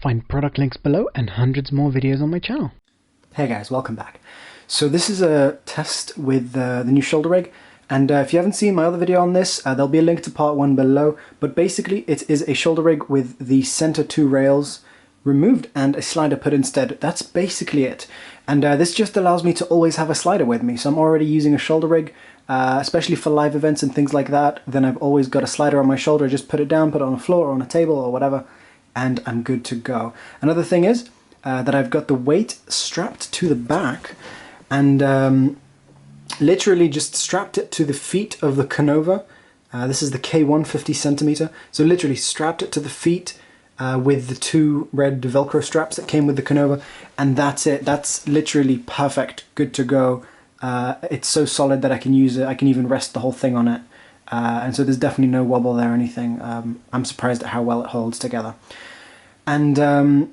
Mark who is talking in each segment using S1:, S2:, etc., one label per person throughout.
S1: Find product links below and hundreds more videos on my channel.
S2: Hey guys, welcome back. So this is a test with the new shoulder rig, and if you haven't seen my other video on this, there'll be a link to part 1 below, but basically it is a shoulder rig with the center 2 rails removed and a slider put instead. That's basically it. And this just allows me to always have a slider with me. So I'm already using a shoulder rig, especially for live events and things like that. Then I've always got a slider on my shoulder, just put it down, put it on the floor or on a table or whatever, and I'm good to go. Another thing is that I've got the weight strapped to the back, and literally just strapped it to the feet of the Konova. This is the K1 50 centimeter. So literally strapped it to the feet with the 2 red Velcro straps that came with the Konova, and that's it. That's literally perfect, good to go. It's so solid that I can use it. I can even rest the whole thing on it. And so there's definitely no wobble there or anything. I'm surprised at how well it holds together. And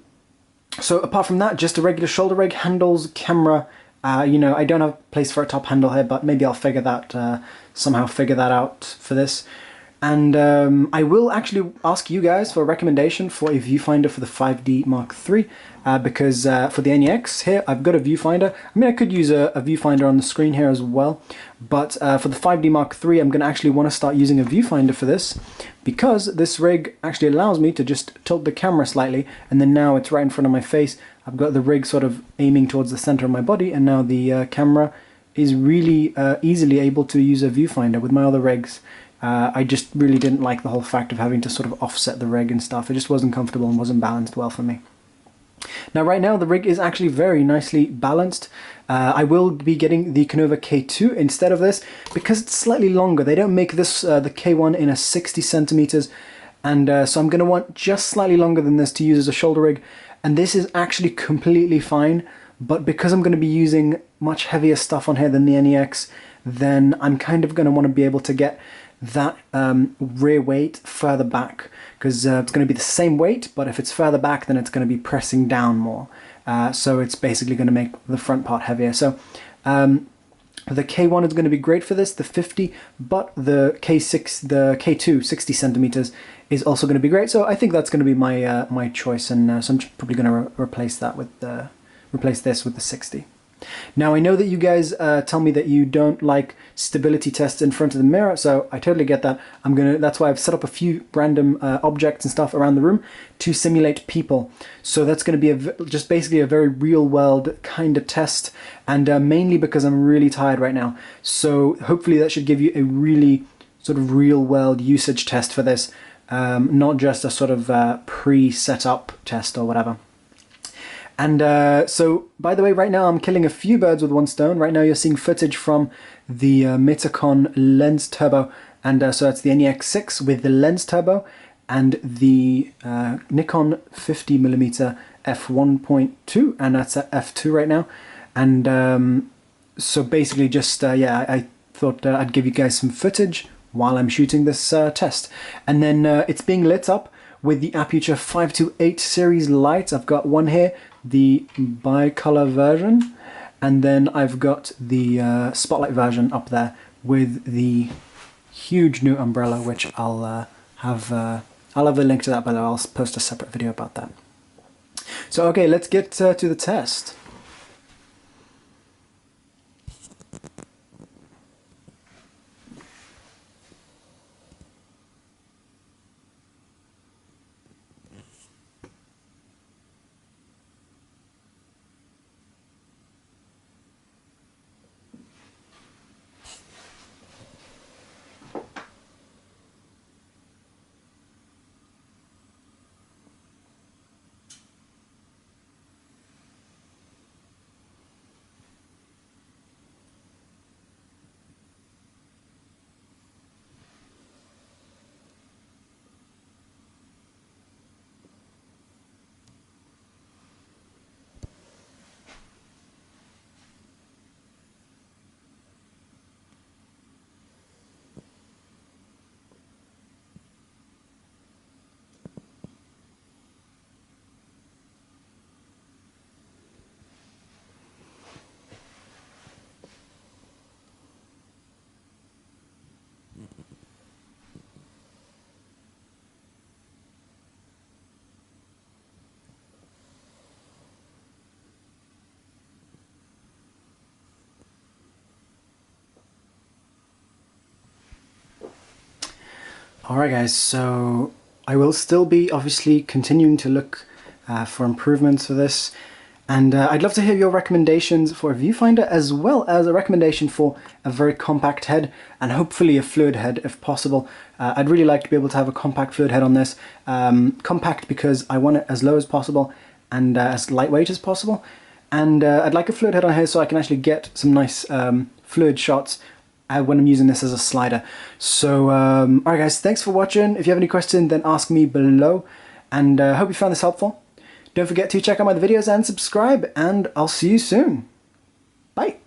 S2: so apart from that, just a regular shoulder rig, handles, camera. You know, I don't have a place for a top handle here, but maybe I'll figure that, somehow figure that out for this. And I will actually ask you guys for a recommendation for a viewfinder for the 5D Mark III, because for the NEX here, I've got a viewfinder. I mean, I could use a viewfinder on the screen here as well, but for the 5D Mark III, I'm going to actually want to start using a viewfinder for this, because this rig actually allows me to just tilt the camera slightly, and then now it's right in front of my face. I've got the rig sort of aiming towards the center of my body, and now the camera is really easily able to use a viewfinder. With my other rigs, I just really didn't like the whole fact of having to sort of offset the rig and stuff. It just wasn't comfortable and wasn't balanced well for me. Now right now the rig is actually very nicely balanced. I will be getting the Konova K2 instead of this because it's slightly longer. They don't make this the K1 in a 60 centimeters, and so I'm going to want just slightly longer than this to use as a shoulder rig, and this is actually completely fine. But because I'm going to be using much heavier stuff on here than the NEX, then I'm kind of going to want to be able to get that rear weight further back, because it's going to be the same weight, but if it's further back, then it's going to be pressing down more. So it's basically going to make the front part heavier. So the K1 is going to be great for this, the 50, but the K2 60 centimeters is also going to be great. So I think that's going to be my my choice, and so I'm probably going to replace that with replace this with the 60. Now I know that you guys tell me that you don't like stability tests in front of the mirror, so I totally get that. That's why I've set up a few random objects and stuff around the room to simulate people. So that's going to be just basically a very real world kind of test, and mainly because I'm really tired right now. So hopefully that should give you a really sort of real world usage test for this, not just a sort of pre-set up test or whatever. And so, by the way, right now I'm killing a few birds with one stone. Right now you're seeing footage from the Nitsan lens turbo, and so that's the NEX6 with the lens turbo, and the Nikon 50mm f1.2, and that's at f2 right now. And so basically just, yeah, I thought I'd give you guys some footage while I'm shooting this test. And then it's being lit up with the Aputure 528 series lights. I've got one here, the bicolor version, and then I've got the spotlight version up there with the huge new umbrella, which I'll have a link to that, but I'll post a separate video about that. So okay, let's get to the test. Alright guys, so I will still be obviously continuing to look for improvements for this, and I'd love to hear your recommendations for a viewfinder as well as a recommendation for a very compact head and hopefully a fluid head if possible. I'd really like to be able to have a compact fluid head on this. Compact because I want it as low as possible and as lightweight as possible, and I'd like a fluid head on here so I can actually get some nice fluid shots when I'm using this as a slider. So, alright guys, thanks for watching. If you have any questions, then ask me below, and hope you found this helpful. Don't forget to check out my other videos and subscribe, and I'll see you soon. Bye!